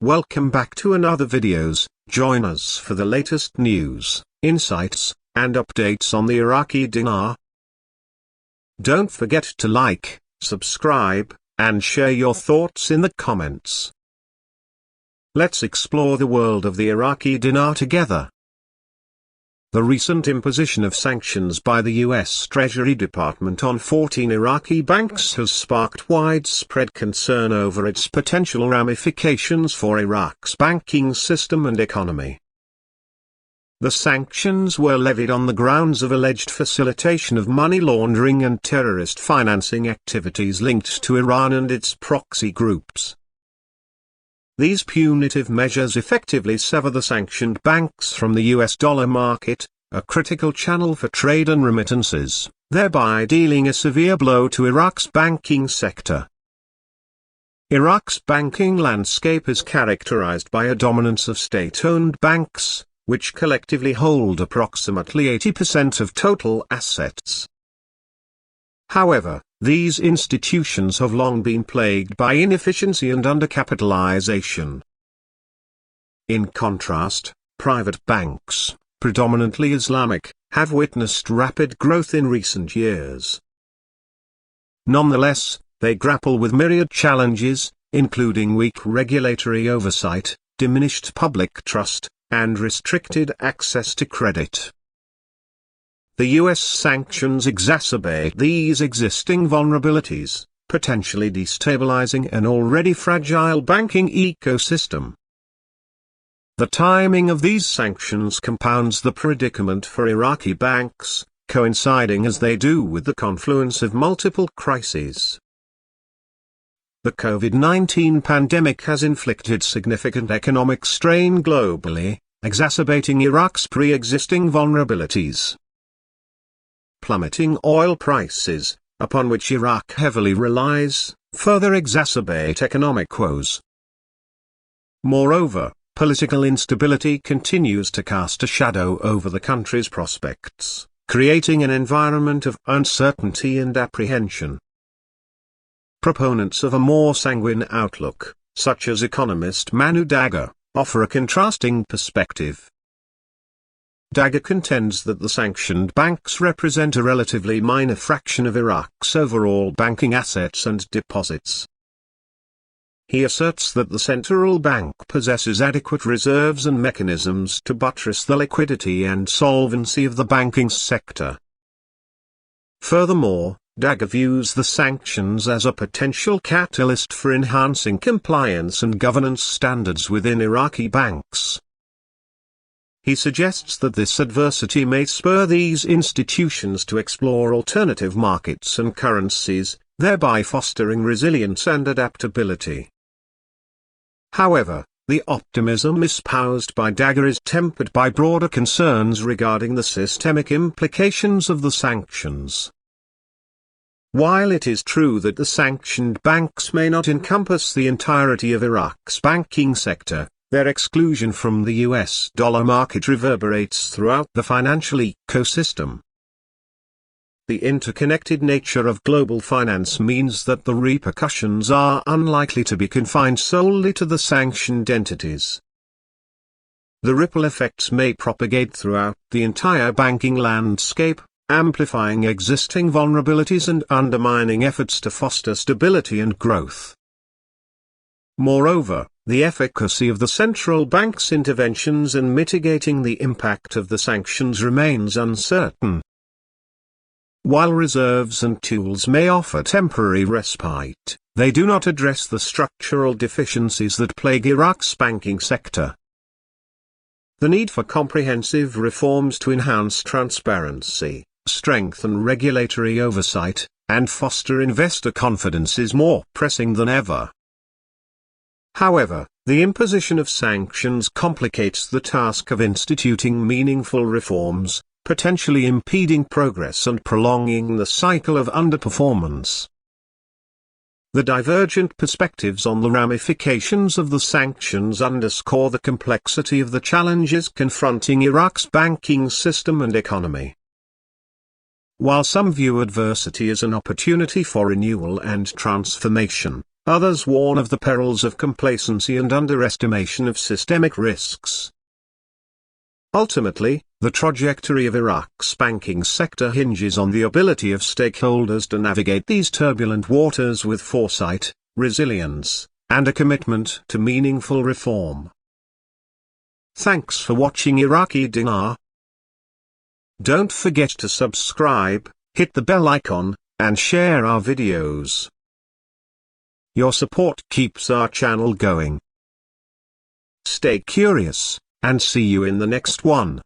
Welcome back to another videos. Join us for the latest news, insights, and updates on the Iraqi dinar. Don't forget to like, subscribe, and share your thoughts in the comments. Let's explore the world of the Iraqi dinar together. The recent imposition of sanctions by the U.S. Treasury Department on 14 Iraqi banks has sparked widespread concern over its potential ramifications for Iraq's banking system and economy. The sanctions were levied on the grounds of alleged facilitation of money laundering and terrorist financing activities linked to Iran and its proxy groups. These punitive measures effectively sever the sanctioned banks from the US dollar market, a critical channel for trade and remittances, thereby dealing a severe blow to Iraq's banking sector. Iraq's banking landscape is characterized by a dominance of state-owned banks, which collectively hold approximately 80% of total assets. However, these institutions have long been plagued by inefficiency and undercapitalization. In contrast, private banks, predominantly Islamic, have witnessed rapid growth in recent years. Nonetheless, they grapple with myriad challenges, including weak regulatory oversight, diminished public trust, and restricted access to credit. The U.S. sanctions exacerbate these existing vulnerabilities, potentially destabilizing an already fragile banking ecosystem. The timing of these sanctions compounds the predicament for Iraqi banks, coinciding as they do with the confluence of multiple crises. The COVID-19 pandemic has inflicted significant economic strain globally, exacerbating Iraq's pre-existing vulnerabilities. Plummeting oil prices, upon which Iraq heavily relies, further exacerbate economic woes. Moreover, political instability continues to cast a shadow over the country's prospects, creating an environment of uncertainty and apprehension. Proponents of a more sanguine outlook, such as economist Manu Dagher, offer a contrasting perspective. Dagher contends that the sanctioned banks represent a relatively minor fraction of Iraq's overall banking assets and deposits. He asserts that the central bank possesses adequate reserves and mechanisms to buttress the liquidity and solvency of the banking sector. Furthermore, Dagher views the sanctions as a potential catalyst for enhancing compliance and governance standards within Iraqi banks. He suggests that this adversity may spur these institutions to explore alternative markets and currencies, thereby fostering resilience and adaptability. However, the optimism espoused by Dagher is tempered by broader concerns regarding the systemic implications of the sanctions. While it is true that the sanctioned banks may not encompass the entirety of Iraq's banking sector, their exclusion from the US dollar market reverberates throughout the financial ecosystem. The interconnected nature of global finance means that the repercussions are unlikely to be confined solely to the sanctioned entities. The ripple effects may propagate throughout the entire banking landscape, amplifying existing vulnerabilities and undermining efforts to foster stability and growth. Moreover, the efficacy of the central bank's interventions in mitigating the impact of the sanctions remains uncertain. While reserves and tools may offer temporary respite, they do not address the structural deficiencies that plague Iraq's banking sector. The need for comprehensive reforms to enhance transparency, strengthen regulatory oversight, and foster investor confidence is more pressing than ever. However, the imposition of sanctions complicates the task of instituting meaningful reforms, potentially impeding progress and prolonging the cycle of underperformance. The divergent perspectives on the ramifications of the sanctions underscore the complexity of the challenges confronting Iraq's banking system and economy. While some view adversity as an opportunity for renewal and transformation, Others warn of the perils of complacency and underestimation of systemic risks. Ultimately, the trajectory of Iraq's banking sector hinges on the ability of stakeholders to navigate these turbulent waters with foresight, resilience, and a commitment to meaningful reform. Thanks for watching Iraqi Dinar. Don't forget to subscribe, hit the bell icon, and share our videos. Your support keeps our channel going. Stay curious, and see you in the next one.